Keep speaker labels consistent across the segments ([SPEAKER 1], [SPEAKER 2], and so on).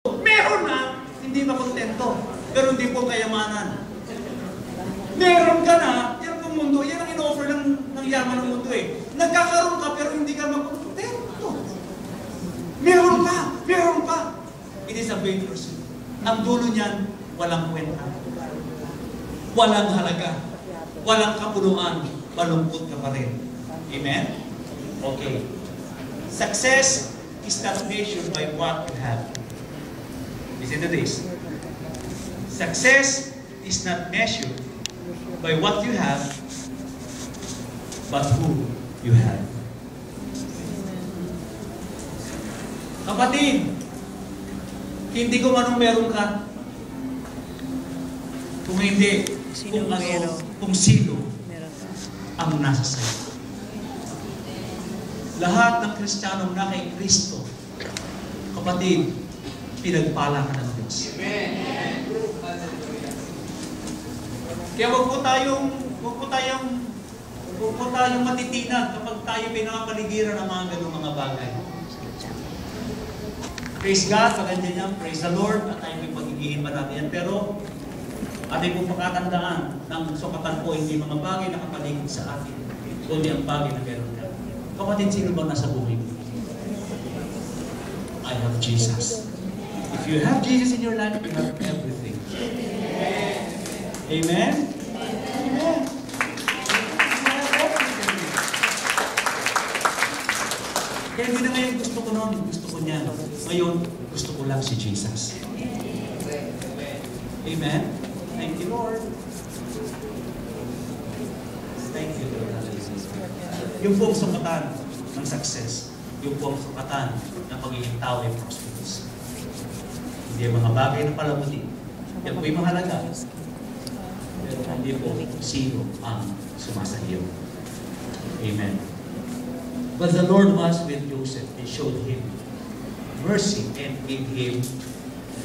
[SPEAKER 1] Meron na, hindi pa kontento. Pero hindi po kayamanan. Meron ka na, yan ang mundo, yan ang in-offer ng yaman ng mundo eh. Nagkakaroon ka pero hindi ka magkontento. Meron pa. It is a vain pursuit. Ang dulo niyan, walang kwenta. Walang halaga. Walang kapunuan. Malungkot ka pa rin. Amen? Okay. Success is not measured by what you have. Listen to this. Success is not measured by what you have, but who you have. Kapatid, hindi ko anong meron ka. Kung hindi, kung sino ang nasa sa'yo. Lahat ng Kristiyanong na kay Kristo, kapatid, pinagpala ka ng Diyos. Kaya huwag po tayong matitinag kapag tayo pinakapaligiran ng mga ganung mga bagay. Praise God, maganda niya. Praise the Lord. At tayo may pagigihin pa natin yan. Pero, ating pong pakatandaan ng sukatan po, hindi mga bagay na kapaligid sa atin, kundi ang bagay na meron ka. Kapatid, sino ba nasa buhay mo? I have Jesus. If you have Jesus in your life, you have everything. Amen? Amen. Kaya hindi na ngayon gusto ko noon, gusto ko niya. Ngayon, gusto ko lang si Jesus. Amen? Thank you, Lord. Thank you, Lord. Yung pong sukatan ng success, yung pong sukatan ng pagiging tao ay prosperous. Hindi yung mga bagay na palamuti. Yan po yung mahalaga. Pero hindi po sino ang sumasahiyo. Amen. But the Lord was with Joseph and showed him mercy and gave him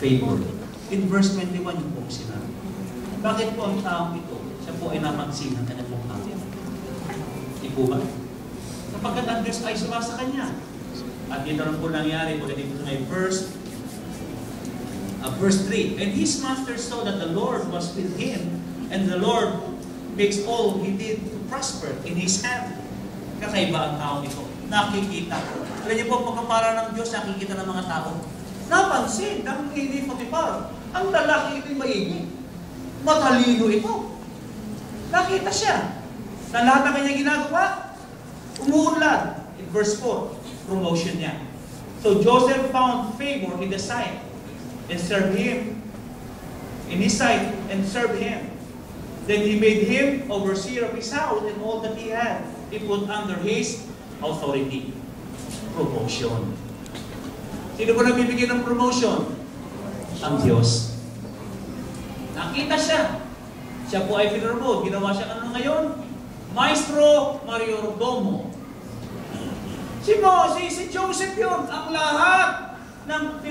[SPEAKER 1] favor. In verse 21 yung po sinabi. Bakit po ang taong ito, siya po ay napansin ng kanyang mukha? Di po ba? Kapagkat ang Diyos ay sumasa kanya. At ito lang po nangyari po dito sa verse 3. And his master saw that the Lord was with him, and the Lord makes all he did to prosper in his hand. Kakaiba ang taong ito. Nakikita. Alam niyo po, pagkapara ng Diyos, nakikita ng mga tao. Napansin ng hindi Potiphar. Ang lalaki ito'y maigi. Matalino ito. Nakita siya. Na lahat ng kanyang ginagawa, umuunlad. In verse 4, promotion niya. So Joseph found favor in the sight and served him. In his sight and served him. Then he made him overseer of his house and all that he had. He put under his authority. Promotion. Sino po nagbibigay ng promotion? Ang Diyos. Nakita siya. Siya po ay pinromote. Ginawa siya ano ngayon? Maestro Mayordomo. Si Joseph yun. Ang lahat ng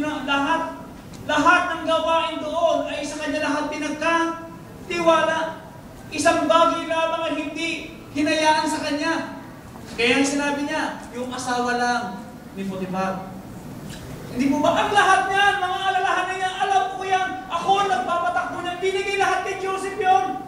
[SPEAKER 1] gawain doon ay sa kanya lahat pinagkatiwala. Isang bagay lamang ang hindi hinayaan sa kanya. Kaya sinabi niya, yung asawa lang ni Potiphar. Hindi mo ba ang lahat niyan, mga alalahanan niya, alam ko yan, ako nagpapatakbo niyan, binigay lahat kay Joseph yun.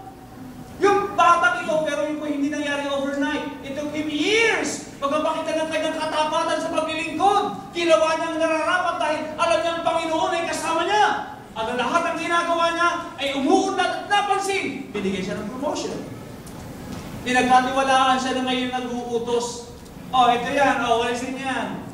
[SPEAKER 1] Yung batang ito, pero yung hindi nangyari overnight. It took him years. Pagpapakita ng kanyang katapatan sa paglilingkod, ginawa niyang nararapat dahil alam niya ang Panginoon ay kasama niya. At lahat ng ginagawa niya ay umuunlad at napansin. Binigay siya ng promotion. Pinagkatiwalaan siya na ngayon nag-uutos. Ito yan. Walisin yan.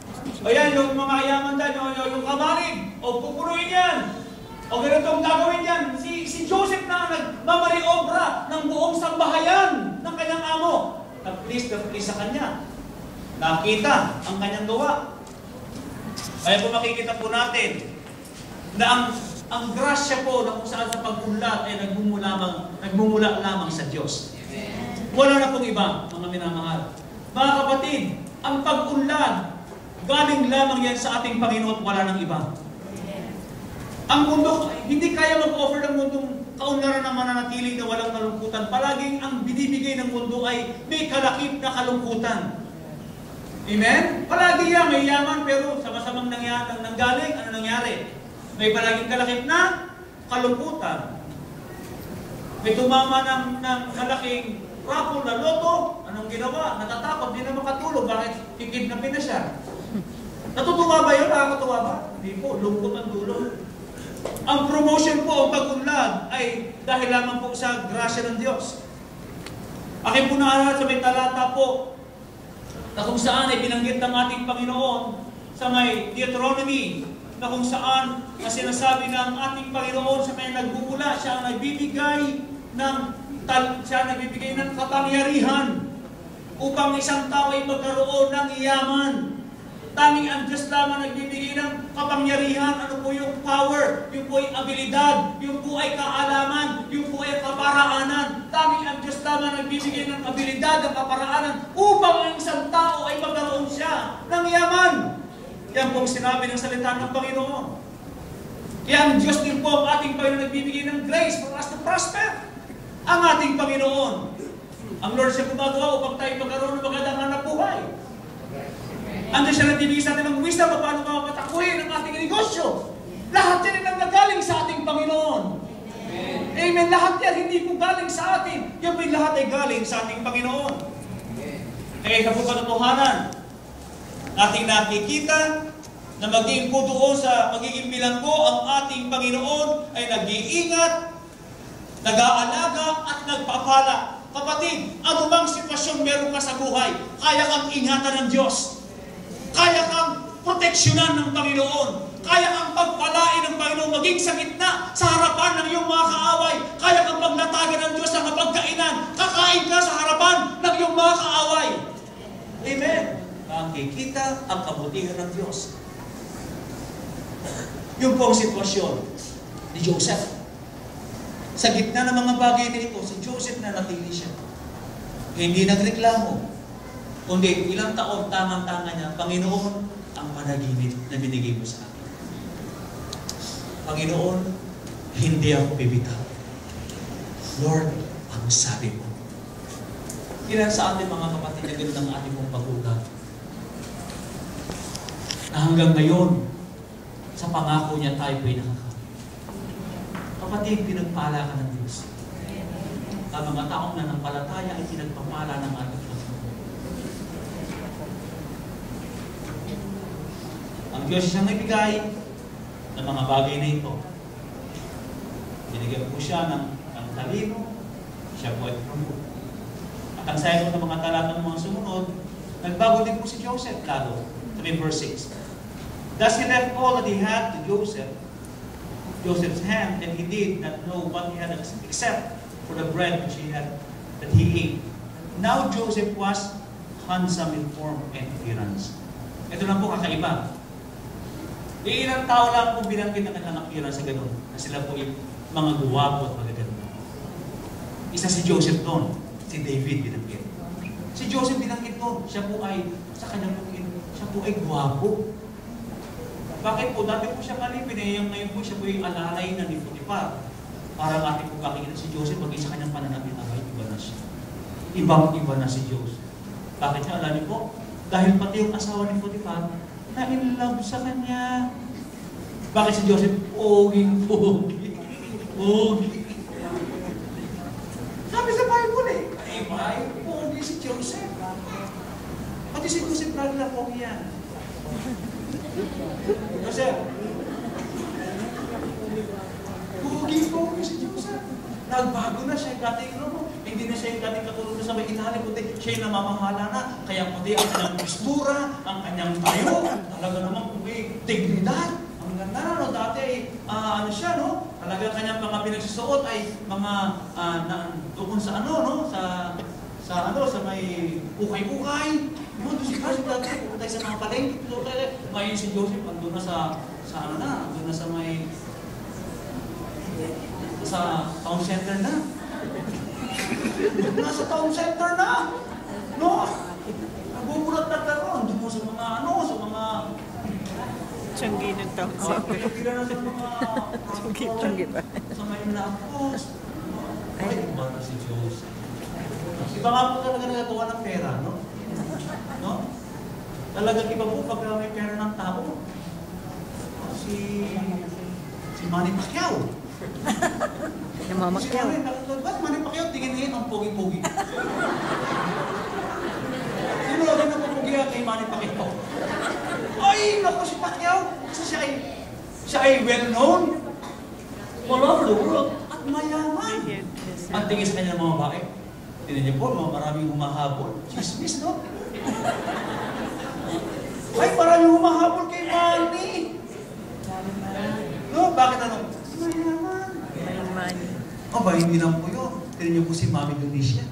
[SPEAKER 1] Yan, yung mga ayaman dyan, yung kamalig. Pupuruin yan. Ganito ang gagawin yan. Si Joseph na nagmamariobra ng buong sambahayan ng kanyang amo. Nag-please sa kanya. Nakita ang kanyang gawa. Kaya po makikita po natin na ang grasya po na kung saan sa pag-unlad ay nagmumula lamang sa Diyos. Wala na pong iba, mga minamahal. Mga kapatid, ang pag-unlad, galing lamang yan sa ating Panginoon at wala nang iba. Ang mundo, hindi kaya mag-offer ng mundong kaunlaran na mananatiling na walang kalungkutan. Palaging ang binibigay ng mundo ay may kalakip na kalungkutan. Amen? Palagi yan, may yaman, pero sa masamang nanggaling, ano nangyari? May palaging kalakip na kalungkutan. May tumama ng malaking raffle na loto. Anong ginawa? Natatakot, di na makatulog. Bakit? Kikidnapin na siya. Natutuwa ba yun? Nakakatuwa ba? Hindi po. Lungkot ang dulo. Ang promotion po, ang pag-unlad ay dahil lamang po sa grasya ng Diyos. Akin po naalala sa may talata po na kung saan ay binanggit ng ating Panginoon sa may Deuteronomy na kung saan na sinasabi ng ating Panginoon sa kanya nagmumula, siya ang nagbibigay ng kapangyarihan upang isang tao ay magkaroon ng yaman. Tanging ang Diyos lamang nagbibigay ng kapangyarihan. Ano po yung power? Yung po ay abilidad. Yung po ay kaalaman. Yung po ay kaparaanan. Tanging ang Diyos lamang nagbibigay ng abilidad at kaparaanan upang ang isang tao ay magkaroon siya ng yaman. Yan po ang sinabi ng salita ng Panginoon. Kaya ang Diyos din po ang ating Panginoon nagbibigay ng grace for us to prosper. Ang ating Panginoon. Ang Lord siya gumagawa upang tayo magkaroon ng magandang hanap buhay. Ando siya nagbibigay sa atin ng wisdom paano mapatakuhin ang ating negosyo. Lahat yan ang nagaling sa ating Panginoon. Amen. Lahat yan hindi po galing sa atin. Yan po yung lahat ay galing sa ating Panginoon. Kaya sa po katotohanan, ating nakikita na maging po doon sa magiging bilanggo ang ating Panginoon ay nag-iingat, nag-aalaga at nagpapala. Kapatid, anumang sitwasyon meron ka sa buhay, kaya kang ingatan ng Diyos. Kaya kang proteksyonan ng Panginoon. Kaya kang pagpalain ng Panginoon maging sa gitna, sa harapan ng iyong mga kaaway. Kaya kang paglatagan ng Diyos ng mapagkainan. Kakain ka sa harapan ng iyong mga kaaway. Amen. Nakikita ang kabutihan ng Diyos. Yung pong sitwasyon ni Joseph. Sa gitna ng mga bagay nito, si Joseph na natili siya. Hindi nagreklamo. Kundi ilang taon, tamang-tama niya, Panginoon, ang panaginip na binigay mo sa akin. Panginoon, hindi ako bibitaw. Lord, ang sabi mo. Ilan sa ating mga kapatid na ganda ng ating mong pag-ugat. Na hanggang ngayon, sa pangako niya tayo po'y nakakalit. Kapatid, pinagpala ka ng Diyos. Ang mga taong nanampalataya ay pinagpapala ng ating Diyos. Ang Diyos siyang nagbigay ng mga bagay na ito. Binigyan po siya ng talino, siya po ay promote. At ang sayo ng mga talatang mga sumunod, nagbago din po si Joseph lalo. Verse 6. Thus he left all that he had to Joseph's hand, and he did not know what he had except for the bread which he had, that he ate. Now Joseph was handsome in form and appearance. Ito lang po kakaiba. Ilang tao lang kung binanggit ng kanilang appearance sa ganun, na sila po yung mga guwapo at magaganda. Isa si Joseph doon, si David binanggit. Si Joseph binanggit doon, siya po ay, sa kanyang pagkin, siya po ay guwapo. Bakit po? Dati po siya kalipin, yung ngayon po siya po yung alalay na ni Potiphar. Parang ating po kakikita si Joseph, maging sa kanyang pananapit, iba na siya. Ibang-iba na si Joseph. Bakit siya? Alam niyo po? Dahil pati yung asawa ni Potiphar, na in love sa kanya. Bakit si Joseph? Pogi. Sabi sa Bible pogi si Joseph. Pati si Joseph lagi na pogi yan. Joseph. Pogi si Joseph. Nagbago na siya dating hindi na siya yung dating katulog na sa may ilalim, kundi siya yung namamahala na. Kaya kundi ang kanyang postura, ang kanyang tayo, talaga naman may dignidad. Ang ganda na, no? Dati, ano siya, no? Talaga kanyang mga pinagsusuot ay mga, doon sa sa may ukay-ukay. No, doon si Joseph dati, pupunta sa mga palengke. Ngayon si Joseph, andun na andun na sa may, sa town center na. Nasa town center na. No? Nagugulat na karoon. Doon mo sa mga
[SPEAKER 2] Tiyanggi ng town center.
[SPEAKER 1] Pagkakila na sa mga
[SPEAKER 2] Tiyanggi ba?
[SPEAKER 1] sa may lampos. Ay, iba na si Diyos. Iba nga po talaga nagagawa ng pera, no? No? Talagang iba po pag may pera ng tao. Si Manny Pacquiao.
[SPEAKER 2] Namamakyaw.
[SPEAKER 1] Ba't Manny Pacquiao? Tingin ang pogi-pogi. Sino rin ang pogi kay Manny Pacquiao? Ay, naku si Pacquiao. Kasi siya ay well-known all over the world at mayaman. Ang tingin sa kanya ng mga babae. Tingnan niyo po, maraming humahabol. Chismis, no? Ay, maraming humahabol kay Manny. No, bakit ano? Mayaman.
[SPEAKER 2] Mayaman.
[SPEAKER 1] Aba, hindi lang po yun. Tingnan niyo po si Mami Donicia.